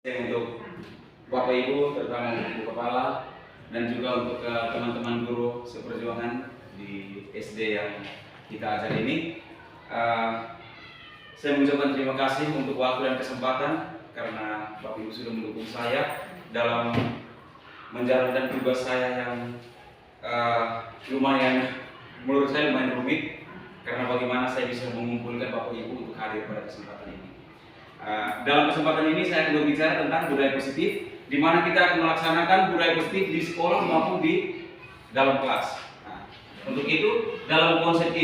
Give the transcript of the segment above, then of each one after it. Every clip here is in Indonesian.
Untuk Bapak Ibu, terutama Ibu Kepala, dan juga untuk teman-teman guru seperjuangan di SD yang kita ajar ini. Saya mengucapkan terima kasih untuk waktu dan kesempatan karena Bapak Ibu sudah mendukung saya dalam menjalankan tugas saya yang menurut saya lumayan rumit, karena bagaimana saya bisa mengumpulkan Bapak Ibu untuk hadir pada kesempatan ini. Dalam kesempatan ini saya akan berbicara tentang budaya positif, di mana kita akan melaksanakan budaya positif di sekolah maupun di dalam kelas. Untuk itu, dalam konsep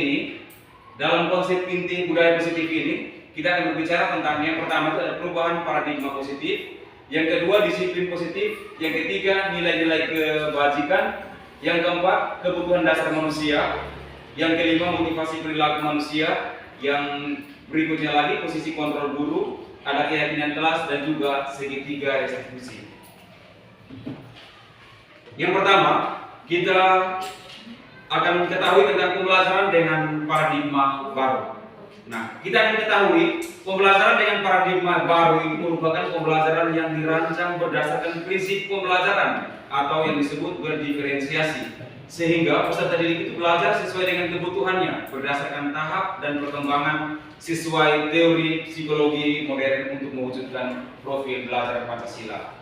inti budaya positif ini, kita akan berbicara tentang yang pertama itu ada perubahan paradigma positif, yang kedua disiplin positif, yang ketiga nilai-nilai kebajikan, yang keempat kebutuhan dasar manusia, yang kelima motivasi perilaku manusia, yang berikutnya lagi posisi kontrol guru, ada keyakinan kelas, dan juga segitiga restitusi. Yang pertama, kita akan mengetahui tentang pembelajaran dengan paradigma baru. Nah, kita akan ketahui pembelajaran dengan paradigma baru itu merupakan pembelajaran yang dirancang berdasarkan prinsip pembelajaran atau yang disebut berdiferensiasi, sehingga peserta didik itu belajar sesuai dengan kebutuhannya berdasarkan tahap dan perkembangan sesuai teori psikologi modern untuk mewujudkan profil belajar Pancasila.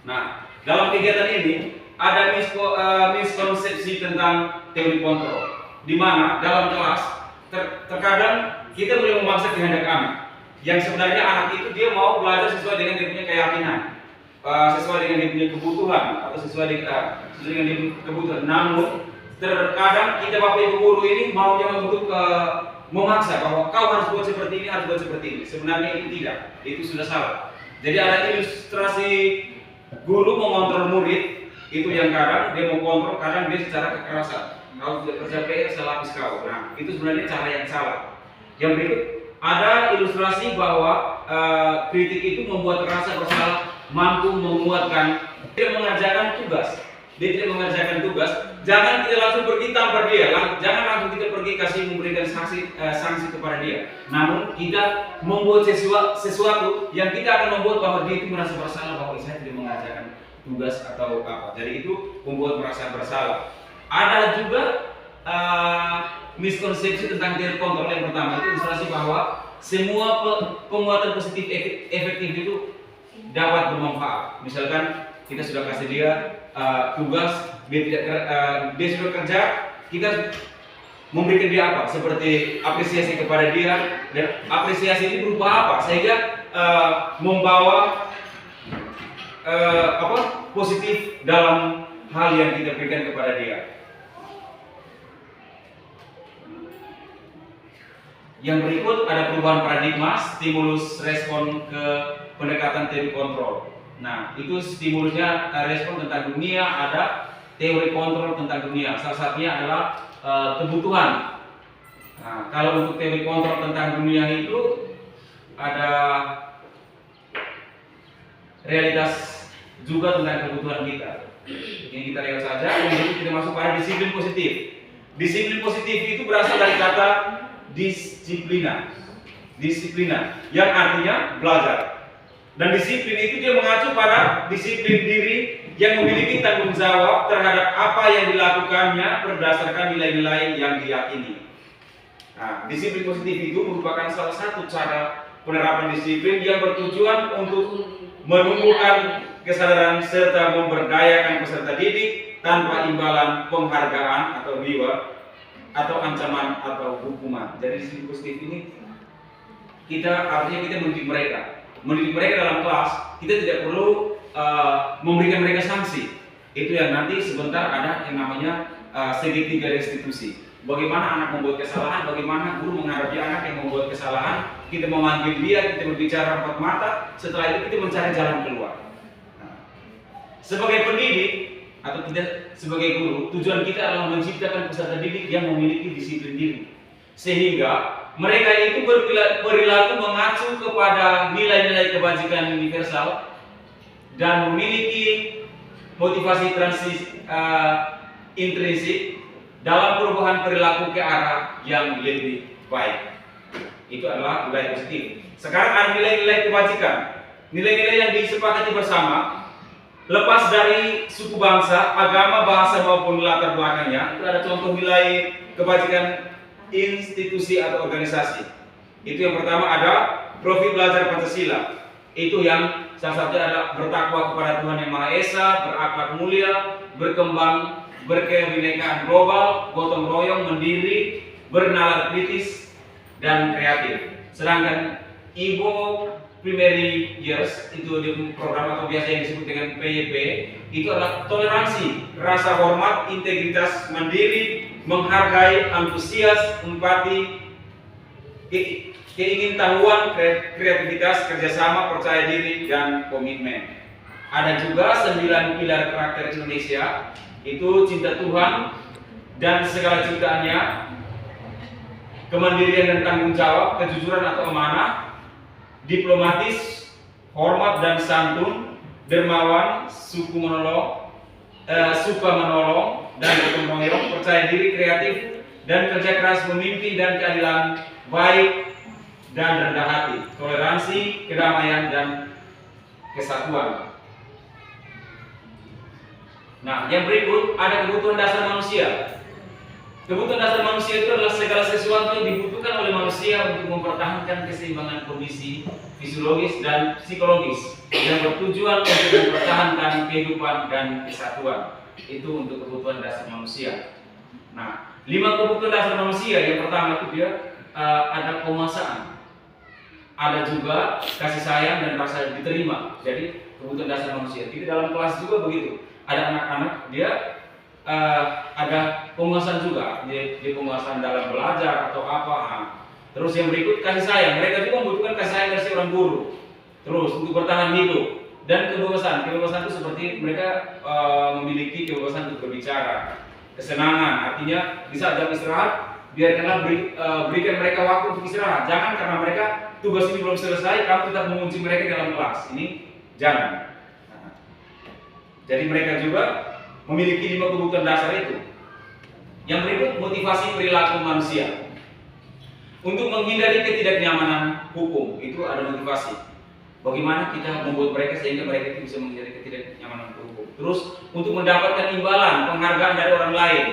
Nah, dalam kegiatan ini ada miskonsepsi tentang teori kontrol, di mana dalam kelas terkadang kita boleh memaksa kehendak anak, yang sebenarnya anak itu dia mau belajar sesuai dengan dia punya keyakinan, sesuai dengan dia punya kebutuhan, atau sesuai dengan dia punya kebutuhan. Namun terkadang kita Bapak Ibu guru ini maunya untuk memaksa bahwa kau harus buat seperti ini, harus buat seperti ini. Sebenarnya itu tidak, itu sudah salah. Jadi ada ilustrasi guru mengontrol murid, itu yang kadang dia mau kontrol, kadang dia secara kekerasan. Kau tidak kerja PR, saya lapis kau. Nah, itu sebenarnya cara yang salah. Yang berikut ada ilustrasi bahwa kritik itu membuat rasa bersalah, mampu menguatkan. Dia mengerjakan tugas, dia tidak mengerjakan tugas. Jangan kita langsung pergi tampar dia, jangan langsung kita pergi kasih memberikan sanksi kepada dia. Namun kita membuat sesuatu yang kita akan membuat bahwa dia itu merasa bersalah bahwa saya tidak mengerjakan tugas atau apa. Jadi itu membuat merasa bersalah. Ada juga miskonsepsi tentang teori kontrol. Yang pertama itu ilustrasi bahwa semua penguatan positif efektif itu dapat bermanfaat. Misalkan kita sudah kasih dia tugas, dia sudah kerja, kita memberikan dia apa? Seperti apresiasi kepada dia, dan apresiasi ini berupa apa? Sehingga membawa positif dalam hal yang kita berikan kepada dia. Yang berikut ada perubahan paradigma, stimulus respon ke pendekatan teori kontrol. Nah, itu stimulusnya respon tentang dunia, ada teori kontrol tentang dunia. Salah satunya adalah kebutuhan. Nah, kalau untuk teori kontrol tentang dunia itu ada realitas juga tentang kebutuhan kita. Ini kita lihat saja. Kemudian kita masuk pada disiplin positif. Disiplin positif itu berasal dari kata disiplina, yang artinya belajar. Dan disiplin itu dia mengacu pada disiplin diri yang memiliki tanggung jawab terhadap apa yang dilakukannya berdasarkan nilai-nilai yang diyakini. Nah, disiplin positif itu merupakan salah satu cara penerapan disiplin yang bertujuan untuk menumbuhkan kesadaran serta memberdayakan peserta didik tanpa imbalan penghargaan atau reward atau ancaman atau hukuman. Jadi disiplin positif ini artinya kita mendidik mereka dalam kelas. Kita tidak perlu memberikan mereka sanksi. Itu yang nanti sebentar ada yang namanya segitiga restitusi. Bagaimana anak membuat kesalahan, bagaimana guru menghadapi anak yang membuat kesalahan. Kita memanggil dia, kita berbicara empat mata. Setelah itu kita mencari jalan keluar. Nah, sebagai pendidik atau tidak sebagai guru, tujuan kita adalah menciptakan peserta didik yang memiliki disiplin diri, sehingga mereka itu berperilaku mengacu kepada nilai-nilai kebajikan universal dan memiliki motivasi intrinsik dalam perubahan perilaku ke arah yang lebih baik. Itu adalah nilai positif. Sekarang ada nilai-nilai kebajikan. nilai-nilai yang disepakati bersama, lepas dari suku bangsa, agama, bahasa maupun latar belakangnya. Itu ada contoh nilai kebajikan institusi atau organisasi. Itu yang pertama ada profil belajar Pancasila. Itu yang salah satunya adalah bertakwa kepada Tuhan Yang Maha Esa, berakhlak mulia, berkembang, berkebinekaan global, gotong royong, mandiri, bernalar kritis, dan kreatif. Sedangkan Ibo Primary Years itu di program atau biasa yang disebut dengan PYP itu adalah toleransi, rasa hormat, integritas, mandiri, menghargai, antusias, empati, keingintahuan, kreativitas, kerjasama, percaya diri, dan komitmen. Ada juga 9 pilar karakter Indonesia, itu cinta Tuhan dan segala ciptaannya, kemandirian dan tanggung jawab, kejujuran atau amanah, diplomatis, hormat dan santun, dermawan, suka menolong dan gotong royong, percaya diri, kreatif, dan kerja keras, memimpin dan keadilan, baik dan rendah hati, toleransi, kedamaian, dan kesatuan. Nah, yang berikut ada kebutuhan dasar manusia. Kebutuhan dasar manusia itu adalah segala sesuatu yang dibutuhkan oleh manusia untuk mempertahankan keseimbangan kondisi fisiologis dan psikologis yang bertujuan untuk mempertahankan kehidupan dan kesatuan. Itu untuk kebutuhan dasar manusia. Nah, 5 kebutuhan dasar manusia. Yang pertama itu dia ada penguasaan, ada juga kasih sayang dan rasa diterima. Jadi kebutuhan dasar manusia. Jadi dalam kelas juga begitu. Ada anak-anak dia ada penguasaan juga, dia penguasaan dalam belajar atau apa. Terus yang berikut kasih sayang, mereka juga membutuhkan kasih sayang dari seorang guru. Terus untuk bertahan hidup dan kebebasan itu seperti mereka memiliki kebebasan untuk berbicara, kesenangan, artinya di saat jam istirahat biarkanlah berikan mereka waktu untuk istirahat. Jangan karena mereka tugas ini belum selesai, kamu tetap mengunci mereka dalam kelas. Ini jangan. Jadi mereka juga memiliki 5 kebutuhan dasar itu. Yang berikut motivasi perilaku manusia. Untuk menghindari ketidaknyamanan hukum itu ada motivasi. Bagaimana kita membuat mereka sehingga mereka itu bisa menghindari ketidaknyamanan hukum. Terus untuk mendapatkan imbalan, penghargaan dari orang lain.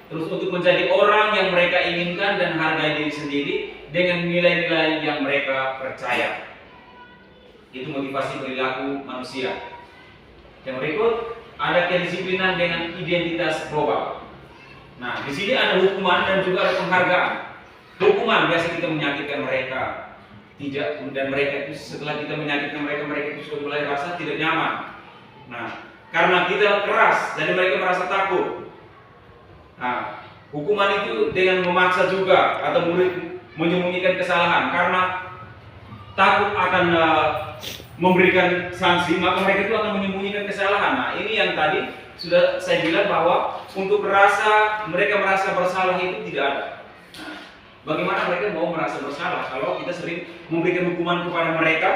Terus untuk menjadi orang yang mereka inginkan dan hargai diri sendiri dengan nilai-nilai yang mereka percaya. Itu motivasi perilaku manusia. Yang berikut ada kedisiplinan dengan identitas global. Nah, di sini ada hukuman dan juga ada penghargaan. Hukuman biasa kita menyakitkan mereka, dan mereka itu setelah kita menyakitkan mereka itu sudah mulai rasa tidak nyaman. Nah, karena kita keras, jadi mereka merasa takut. Nah, hukuman itu dengan memaksa juga atau murid menyembunyikan kesalahan karena takut akan memberikan sanksi, maka mereka itu akan menyembunyikan kesalahan. Nah, ini yang tadi sudah saya bilang bahwa untuk mereka merasa bersalah itu tidak ada. Nah, bagaimana mereka mau merasa bersalah kalau kita sering memberikan hukuman kepada mereka,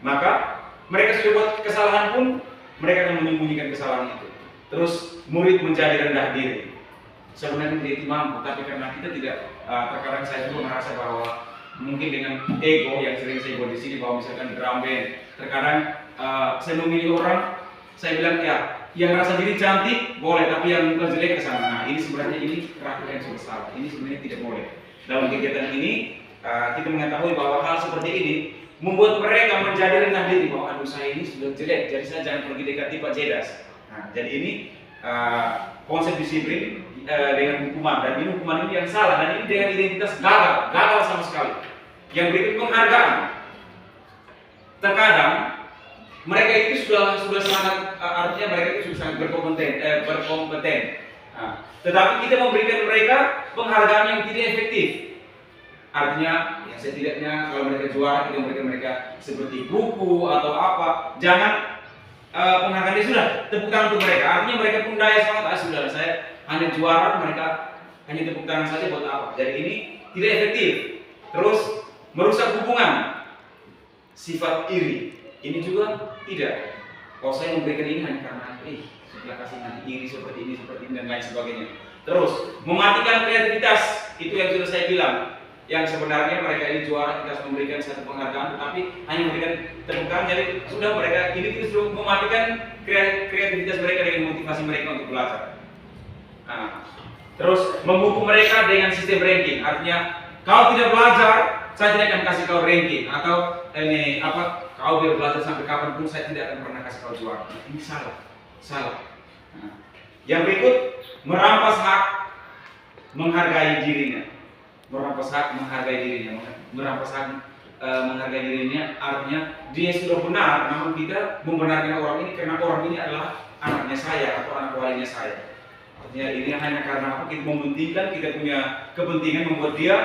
maka mereka sudah buat kesalahan pun mereka akan menyembunyikan kesalahan itu. Terus murid menjadi rendah diri. Sebenarnya dia itu mampu, tapi karena kita tidak, terkadang saya juga merasa bahwa mungkin dengan ego yang sering saya buat di sini, bahwa misalkan drum band, terkadang saya memilih orang, saya bilang ya, yang rasa diri cantik boleh, tapi yang muka jelek ke sana. Nah, ini sebenarnya terakhir yang sudah salah. Ini sebenarnya tidak boleh. Dalam kegiatan ini kita mengetahui bahwa hal seperti ini membuat mereka menjadi rendah diri, bahwa aduh saya ini sudah jelek, jadi saya jangan pergi dekati Pak Jedas. Nah, jadi ini konsep disiplin dengan hukuman, dan ini hukuman ini yang salah, dan ini dengan identitas gagal sama sekali. Yang berikut penghargaan. Terkadang mereka itu sudah sangat, artinya mereka itu sudah sangat berkompeten. Nah, tetapi kita memberikan mereka penghargaan yang tidak efektif. Artinya ya setidaknya kalau mereka juara kita memberikan mereka seperti buku atau apa. Jangan penghargaan sudah tepuk tangan untuk mereka. Artinya mereka pun daya sangat, sudah saya hanya juara, mereka hanya tepuk tangan saja buat apa. Jadi ini tidak efektif. Terus merusak hubungan, sifat iri. Ini juga tidak. Kalau saya memberikan ini hanya karena setelah kasih nanti iri seperti ini dan lain sebagainya. Terus mematikan kreativitas, itu yang sudah saya bilang. yang sebenarnya mereka ini juara, kita harus memberikan satu penghargaan, tetapi hanya memberikan tepuk tangan. Jadi sudah mereka ini kita sudah mematikan kreativitas mereka dengan motivasi mereka untuk belajar. Nah, terus menghukum mereka dengan sistem ranking, artinya kau tidak belajar, saya tidak akan kasih kau ranking, atau ini apa, kau biar belajar sampai kapanpun saya tidak akan pernah kasih kau juara. Ini salah. Nah, yang berikut, merampas hak menghargai dirinya. Merampas hak menghargai dirinya, menghargai dirinya artinya dia sudah benar, namun kita membenarkan orang ini karena orang ini adalah anaknya saya atau anak walinya saya. Artinya ini hanya karena apa, kita mementingkan, kita punya kepentingan membuat dia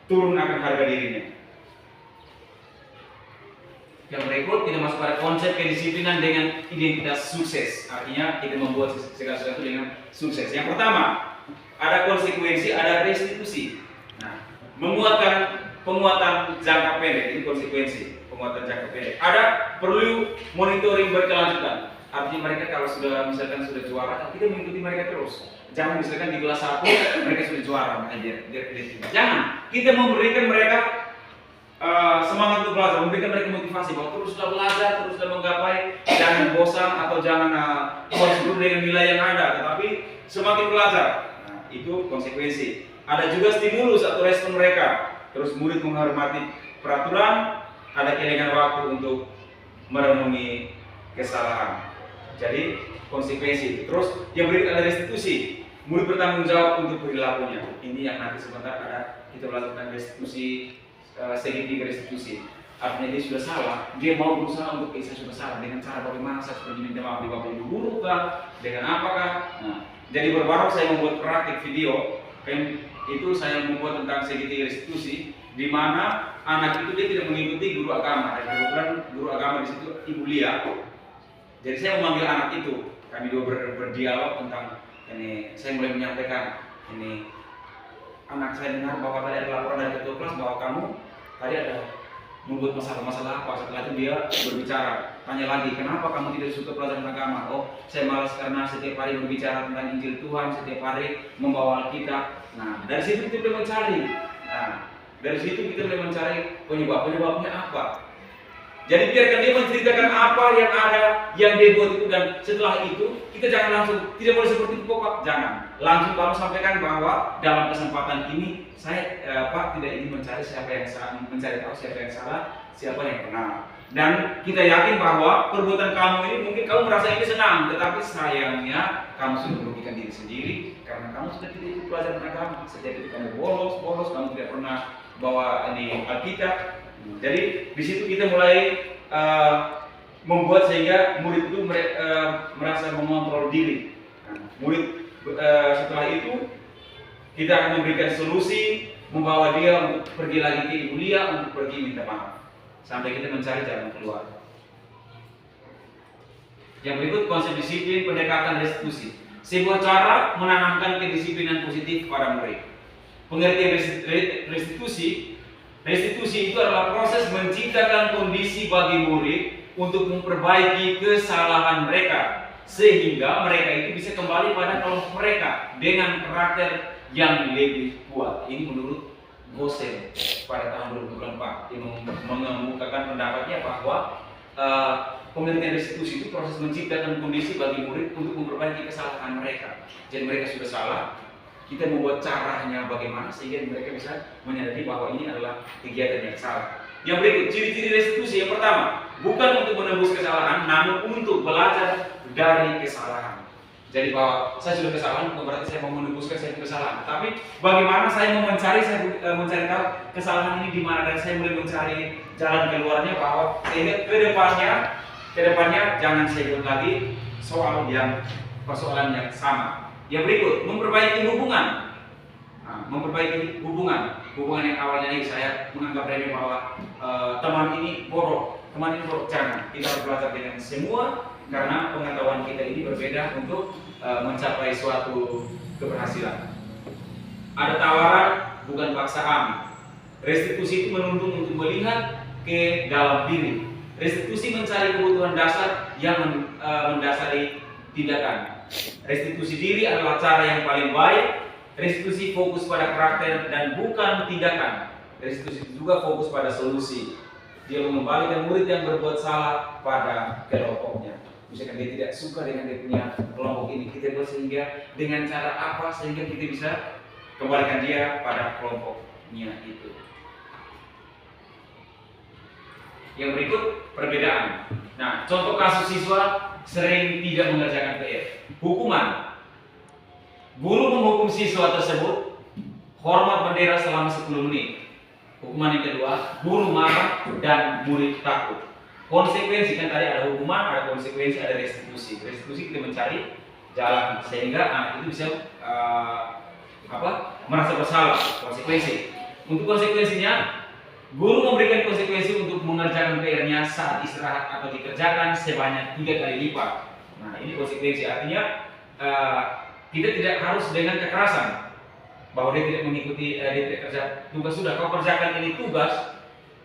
turun akan harga dirinya. Yang berikut kita masuk pada konsep kedisiplinan dengan identitas sukses. Artinya kita membuat segala sesuatu dengan sukses. Yang pertama, ada konsekuensi, ada restitusi. Nah, penguatan jangka pendek, ini konsekuensi penguatan jangka pendek. Ada perlu monitoring berkelanjutan. Artinya mereka kalau sudah misalkan sudah juara, kita mengikuti mereka terus. Jangan misalkan di kelas 1 mereka sudah juara, jangan. Kita memberikan mereka semangat untuk belajar, memberikan mereka motivasi bahwa teruslah belajar, teruslah menggapai, jangan bosan atau jangan puas dulu dengan nilai yang ada, tetapi semakin belajar. Itu konsekuensi. Ada juga stimulus atau respon mereka. Terus murid menghormati peraturan, ada kelingan waktu untuk merenungi kesalahan. Jadi konsekuensi. Terus yang berikut ada restitusi. Murid bertanggung jawab untuk perilakunya. Ini yang nanti sebentar ada kita belajar tentang restitusi, segitiga restitusi. Artinya dia sudah salah, dia mau berusaha untuk saya sudah salah dengan cara bagaimana saya sudah diminta maaf di bapak ibu guru kah, dengan apakah. Nah, jadi baru saya membuat praktik video, kan itu saya membuat tentang segitiga restitusi, di mana anak itu dia tidak mengikuti guru agama. Dan kebetulan guru agama di situ Ibu Lia. Jadi saya memanggil anak itu, kami dua berdialog tentang ini. Saya mulai menyampaikan ini, anak saya dengar bahwa tadi ada laporan dari ketua kelas bahwa kamu tadi ada membuat masalah apa. Setelah itu dia berbicara, tanya lagi, kenapa kamu tidak suka pelajaran agama? Oh, saya malas karena setiap hari berbicara tentang Injil Tuhan, setiap hari membawa Alkitab. Nah, dari situ kita mulai mencari. Nah, dari situ kita mulai mencari penyebabnya apa. Jadi biarkan dia menceritakan apa yang ada, yang dia buat itu, dan setelah itu kita jangan langsung, tidak boleh seperti itu Pak, jangan. Langsung kamu sampaikan bahwa dalam kesempatan ini saya Pak tidak ingin mencari siapa yang salah, mencari tahu siapa yang salah, siapa yang benar. Dan kita yakin bahwa perbuatan kamu ini mungkin kamu merasa ini senang, tetapi sayangnya kamu sudah merugikan diri sendiri karena kamu sudah tidak ikut pelajaran agama. Setiap itu kamu bolos, kamu tidak pernah bawa ini Alkitab. Jadi di situ kita mulai membuat sehingga murid itu merasa mengontrol diri. Nah, murid setelah itu kita akan memberikan solusi, membawa dia untuk pergi lagi ke Ibu Lia untuk pergi minta maaf sampai kita mencari jalan keluar. Yang berikut konsep disiplin pendekatan restitusi, sebuah cara menanamkan kedisiplinan positif pada murid. Pengertian restitusi itu adalah proses menciptakan kondisi bagi murid untuk memperbaiki kesalahan mereka sehingga mereka itu bisa kembali pada kelompok mereka dengan karakter yang lebih kuat. Ini menurut Gosel pada tahun 2004 yang mengemukakan pendapatnya bahwa pengertian restitusi itu proses menciptakan kondisi bagi murid untuk memperbaiki kesalahan mereka. Jadi mereka sudah salah, kita membuat caranya bagaimana sehingga mereka bisa menyadari bahwa ini adalah kegiatan yang salah. Yang berikut, ciri-ciri restitusi. Yang pertama, bukan untuk menebus kesalahan, namun untuk belajar dari kesalahan. Jadi bahwa saya sudah kesalahan, bukan berarti saya mau menebuskan saya kesalahan. Tapi bagaimana saya mau mencari tahu kesalahan ini di mana, dan saya mulai mencari jalan keluarnya bahwa kedepannya jangan saya buat lagi persoalan yang sama. Yang berikut, memperbaiki hubungan. Nah, memperbaiki hubungan yang awalnya ini saya menganggap remeh bahwa teman ini bodoh, jangan. Kita harus belajar dengan semua karena pengetahuan kita ini berbeda untuk mencapai suatu keberhasilan. Ada tawaran, bukan paksaan. Restitusi itu menuntun untuk melihat ke dalam diri. Restitusi mencari kebutuhan dasar yang mendasari tindakan. Restitusi diri adalah cara yang paling baik Restitusi fokus pada karakter dan bukan tindakan. Restitusi juga fokus pada solusi. Dia mengembalikan murid yang berbuat salah pada kelompoknya. Misalkan dia tidak suka dengan dia punya kelompok ini, kita buat sehingga dengan cara apa sehingga kita bisa kembalikan dia pada kelompoknya itu. Yang berikut perbedaan. Nah, contoh kasus siswa sering tidak mengerjakan PR. Hukuman. Guru menghukum siswa tersebut hormat bendera selama 10 menit. Hukuman yang kedua, guru marah dan murid takut. Konsekuensi, kan tadi ada hukuman, ada konsekuensi, ada restitusi. Restitusi kita mencari jalan sehingga anak itu bisa merasa bersalah. Konsekuensi. Untuk konsekuensinya, guru memberikan konsekuensi untuk mengerjakan PR-nya saat istirahat atau dikerjakan sebanyak 3 kali lipat. Nah, ini konsekuensi, artinya kita tidak harus dengan kekerasan bahwa dia tidak mengikuti, dia tidak kerja tugas. Sudah kau kerjakan ini tugas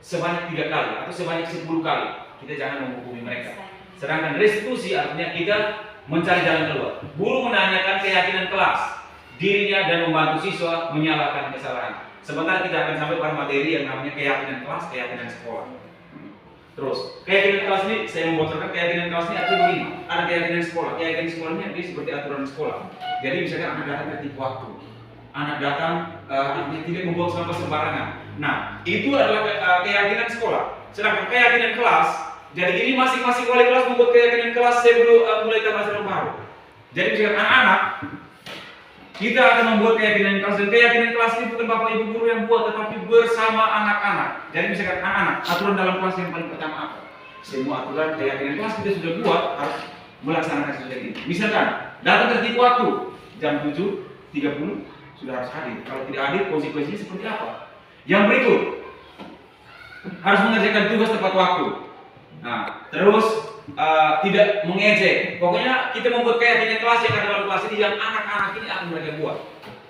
sebanyak 3 kali atau sebanyak 10 kali, kita jangan menghukumi mereka. Sedangkan restitusi artinya kita mencari jalan keluar. Guru menanyakan keyakinan kelas, dirinya dan membantu siswa menyalahkan kesalahan. Sebentar kita akan sampai pada materi yang namanya keyakinan kelas, keyakinan sekolah. Terus, keyakinan kelas ini, saya membocorkan keyakinan kelas ini artinya begini. Ada keyakinan sekolah, keyakinan sekolahnya dia seperti aturan sekolah. Jadi misalkan anak datang tertib waktu, anak datang tidak membuang sampah sembarangan. Nah, itu adalah keyakinan sekolah. Sedangkan keyakinan kelas, jadi ini masing-masing wali kelas membuat keyakinan kelas sebelum mulai tahun baru. Jadi misalkan anak-anak, kita akan membuat keyakinan kelas, dan keyakinan kelas ini bukan bapak ibu guru yang buat, tetapi bersama anak-anak. Jadi misalkan anak-anak, aturan dalam kelas yang paling pertama apa? Semua aturan keyakinan kelas kita sudah buat, harus melaksanakan sesuatu ini. Misalkan datang tertib waktu jam 7.30 sudah harus hadir. Kalau tidak hadir, konsekuensinya seperti apa? Yang berikut, harus mengerjakan tugas tepat waktu. Nah, terus tidak mengejek. Pokoknya kita membuat keyakinan kelas yang ada dalam kelas ini yang anak-anak ini akan mereka buat.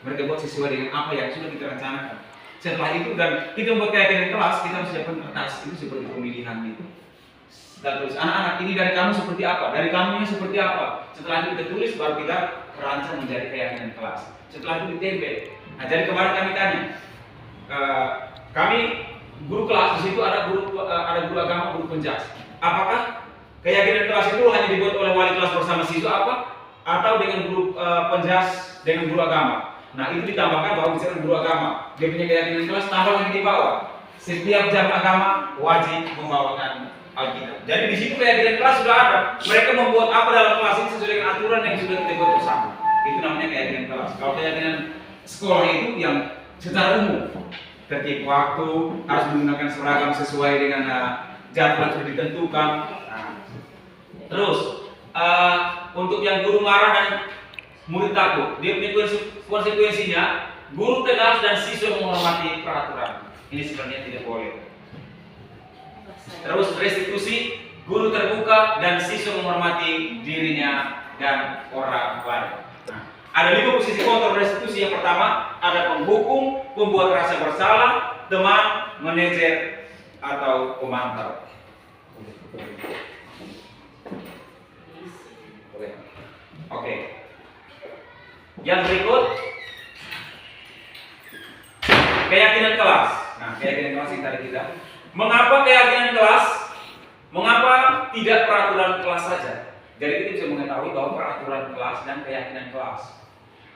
Mereka buat sesuai dengan apa yang sudah kita rencanakan. Setelah itu dan kita membuat keyakinan kelas, kita harus siapkan kertas itu seperti pemilihan itu. Dan terus anak-anak ini dari kamu seperti apa? Dari kamunya seperti apa? Setelah itu kita tulis, baru kita rancang menjadi keyakinan kelas. Setelah itu ditempel. Nah, jadi kemarin kami tanya, kami guru kelas di situ ada guru agama, guru penjas. Apakah keyakinan kelas itu hanya dibuat oleh wali kelas bersama siswa apa? Atau dengan guru penjas dengan guru agama? Nah, itu ditambahkan bahwa misalkan guru agama dia punya keyakinan kelas, tambah lagi di bawah. Setiap jam agama wajib membawakan Alkitab. Jadi di situ keyakinan kelas sudah ada. Mereka membuat apa dalam kelas ini sesuai dengan aturan yang sudah kita buat bersama. Itu namanya keyakinan kelas. Kalau keyakinan sekolah itu yang secara umum, tertib waktu, harus menggunakan seragam sesuai dengan jadwal sudah ditentukan. Nah, terus untuk yang guru marah dan murid takut, dia punya konsekuensinya. Guru tegas dan siswa menghormati peraturan. Ini sebenarnya tidak boleh. Terus restitusi, guru terbuka dan siswa menghormati dirinya dan orang lain. Nah, ada 5 posisi kontrol restitusi. Yang pertama, ada penghukum, pembuat rasa bersalah, teman, manajer, atau pemantau. Oke. Yang berikut, keyakinan kelas. Nah, keyakinan kelas yang tadi kita. Mengapa keyakinan kelas? Mengapa tidak peraturan kelas saja? Jadi kita bisa mengetahui bahwa peraturan kelas dan keyakinan kelas.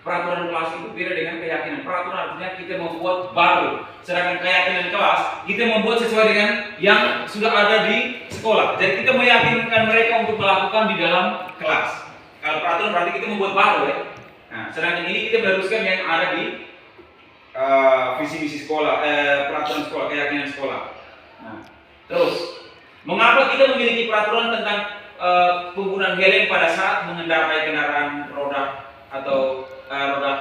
Peraturan kelas itu beda dengan keyakinan. Peraturan artinya kita membuat baru. Sedangkan keyakinan kelas kita membuat sesuai dengan yang sudah ada di sekolah. Jadi kita meyakinkan mereka untuk melakukan di dalam kelas. Kalau peraturan berarti kita membuat baru ya. Nah, sedangkan ini kita meneruskan yang ada di visi misi sekolah, peraturan sekolah, keyakinan sekolah. Nah, terus mengapa kita memiliki peraturan tentang penggunaan helm pada saat mengendarai kendaraan roda atau roda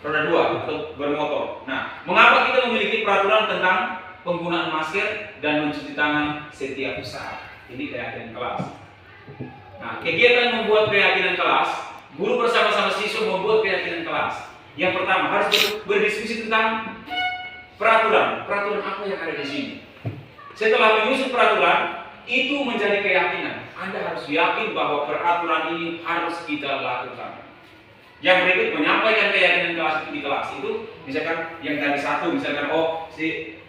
2 atau bermotor? Nah, mengapa kita memiliki peraturan tentang penggunaan masker dan mencuci tangan setiap saat? Ini keyakinan kelas. Nah, kegiatan membuat keyakinan kelas, guru bersama-sama siswa membuat keyakinan kelas. Yang pertama harus berdiskusi tentang peraturan. Peraturan apa yang ada di sini? Setelah menyusun peraturan, itu menjadi keyakinan. Anda harus yakin bahwa peraturan ini harus kita lakukan. Yang berikut menyampaikan keyakinan kelas itu di kelas itu, misalkan yang tadi satu, misalkan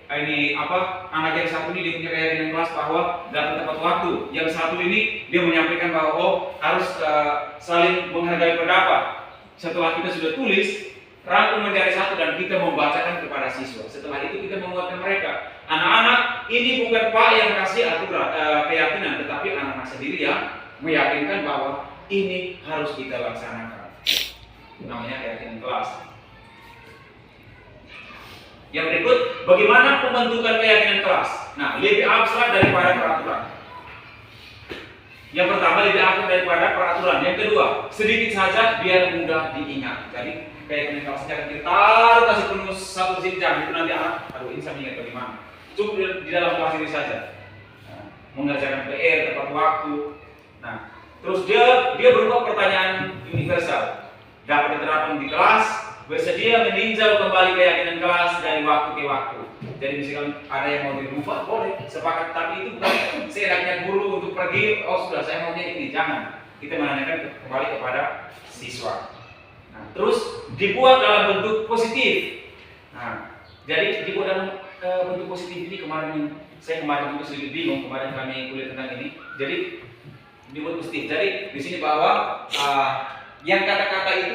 ini anak yang satu ini dia punya keyakinan kelas bahwa datang tepat waktu. Yang satu ini dia menyampaikan bahwa harus saling menghargai pendapat. Setelah kita sudah tulis, rangkum menjadi satu dan kita membacakan kepada siswa. Setelah itu kita menguatkan mereka. Anak-anak ini bukan Pak yang kasih aturan keyakinan, tetapi anak-anak sendiri yang meyakinkan bahwa ini harus kita laksanakan. Namanya keyakinan kelas. Yang berikut, bagaimana pembentukan keyakinan kelas? Nah, lebih abstrak daripada peraturan. Yang pertama, lebih abstrak daripada peraturan. Yang kedua, sedikit saja biar mudah diingat. Jadi keyakinan kelasnya akan kita taruh kasih penuh satu jenjang itu nanti anak, ini saya ingat bagaimana. Cukup di dalam kelas ini saja. Nah, mengerjakan PR tepat waktu. Nah, terus dia berupa pertanyaan universal. Dapat diterapkan di kelas, bersedia meninjau kembali keyakinan kelas dari waktu ke waktu. Jadi misalkan ada yang mau dirubah, boleh, sepakat, tapi itu bukan seenaknya guru untuk pergi, sudah saya maunya ini, jangan. Kita menanyakan kembali kepada siswa. Nah, terus dibuat dalam bentuk positif. Nah, jadi dibuat dalam bentuk positif ini saya kemarin juga sedikit bingung, kemarin kami kuliah tentang ini. Jadi dibuat positif. Jadi di sini bahwa yang kata-kata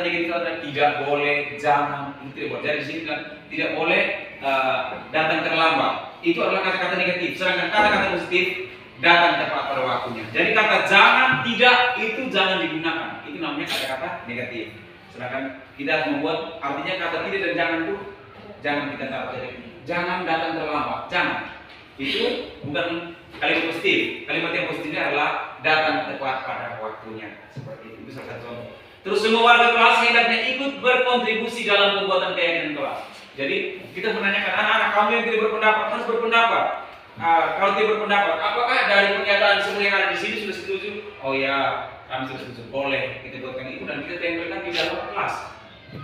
negatif adalah tidak boleh, jangan, itu tidak boleh. Jadi di sini tidak boleh datang terlambat. Itu adalah kata-kata negatif. Sedangkan kata-kata positif datang tepat pada waktunya. Jadi kata jangan, tidak itu jangan digunakan. Itu namanya kata-kata negatif. Sedangkan kita harus membuat artinya kata tidak dan jangan itu jangan kita taruh. Jadi jangan datang terlambat. Jangan. Itu bukan kalimat positif. Kalimat yang positifnya adalah datang tepat pada waktunya. Seperti itu salah satu contoh. Terus semua warga kelas hendaknya ikut berkontribusi dalam pembuatan keyakinan kelas. Jadi kita menanyakan anak-anak kamu yang tidak berpendapat harus berpendapat. Kalau tidak berpendapat, apakah dari pernyataan semua yang ada di sini sudah setuju? Oh ya, kami sudah setuju. Boleh kita buatkan itu dan kita tempelkan di dalam kelas.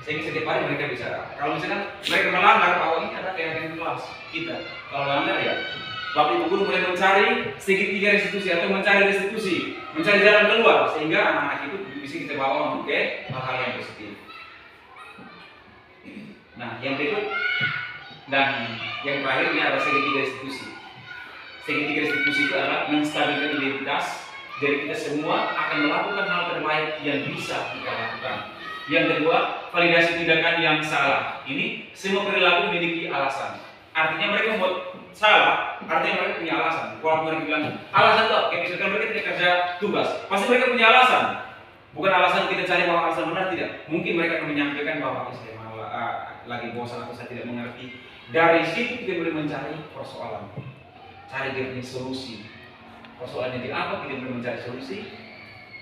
Sehingga setiap hari mereka bisa. Kalau misalkan mereka melanggar, bahwa ini ada keyakinan kelas kita. Kalau melanggar ya, Bapak Ibu guru mulai mencari segitiga restitusi atau mencari restitusi, mencari jalan keluar sehingga anak-anak itu bisa kita bawa untuk ke hal-hal yang positif. Nah, yang berikut dan yang terakhir ini adalah segitiga restitusi. Segitiga restitusi itu adalah menstabilkan identitas. Jadi kita semua akan melakukan hal terbaik yang bisa kita lakukan. Yang kedua, validasi tindakan yang salah. Ini semua perilaku memiliki alasan. Artinya mereka membuat salah, artinya mereka punya alasan. Kalau mereka bilang alasan tuh, kayak misalkan mereka tidak kerja tugas, pasti mereka punya alasan. Bukan alasan kita cari bahwa alasan benar, tidak. Mungkin mereka akan menyampaikan bahwa saya lagi bosan atau saya tidak mengerti. Dari situ kita boleh mencari persoalan, cari dia punya solusi. Persoalannya di apa, kita boleh mencari solusi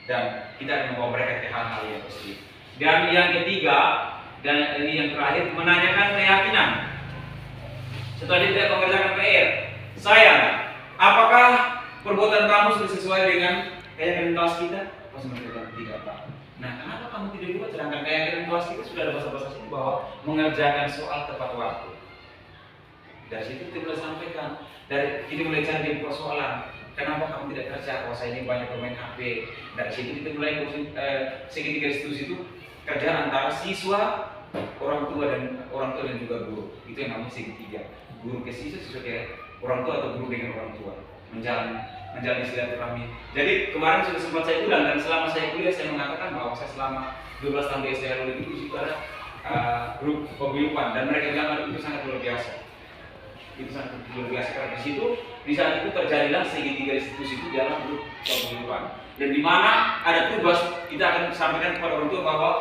dan kita akan membawa mereka ke hal-hal yang positif. Dan yang ketiga dan ini yang terakhir, menanyakan keyakinan. Setelah dia tidak mengerjakan PR, sayang, apakah perbuatan kamu sudah sesuai dengan keyakinan kelas kita? Pasti mereka tidak, Pak. Nah, kenapa kamu tidak buat? Sedangkan keyakinan kelas kita sudah ada bahasa-bahasa sini bahwa mengerjakan soal tepat waktu. Dari situ kita mulai sampaikan, kita mulai cari persoalan. Kenapa kamu tidak kerja? Kalau saya ini banyak bermain HP. Dari situ kita mulai segitiga restitusi itu kerja antara siswa, orang tua dan juga guru. Itu yang namanya segitiga. Guru ke siswa, siswa ke orang tua atau guru dengan orang tua. Menjalani silaturahmi. Jadi kemarin sudah sempat saya ulang dan selama saya kuliah saya mengatakan bahwa saya selama 12 tahun di SDR itu ada grup paguyuban dan mereka bilang itu sangat luar biasa. Itu sangat luar biasa karena di saat itu terjadilah segitiga restitusi itu dalam grup paguyuban. Dan di mana ada tugas kita akan sampaikan kepada orang tua bahwa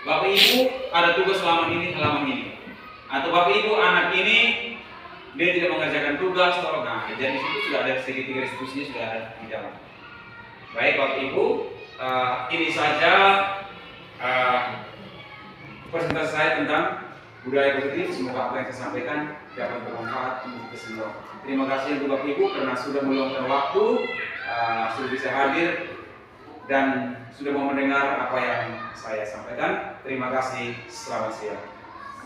Bapak Ibu ada tugas halaman ini. Atau Bapak Ibu anak ini dia tidak mengerjakan tugas, tolong. Nah, jadi situ sudah ada segitiga restitusinya sudah ada di dalam. Baik Bapak Ibu, ini saja presentasi saya tentang budaya positif. Semoga apa yang saya sampaikan dapat bermanfaat untuk kita semua. Terima kasih untuk Bapak Ibu karena sudah meluangkan waktu, sudah bisa hadir dan sudah mau mendengar apa yang saya sampaikan. Terima kasih, selamat siang.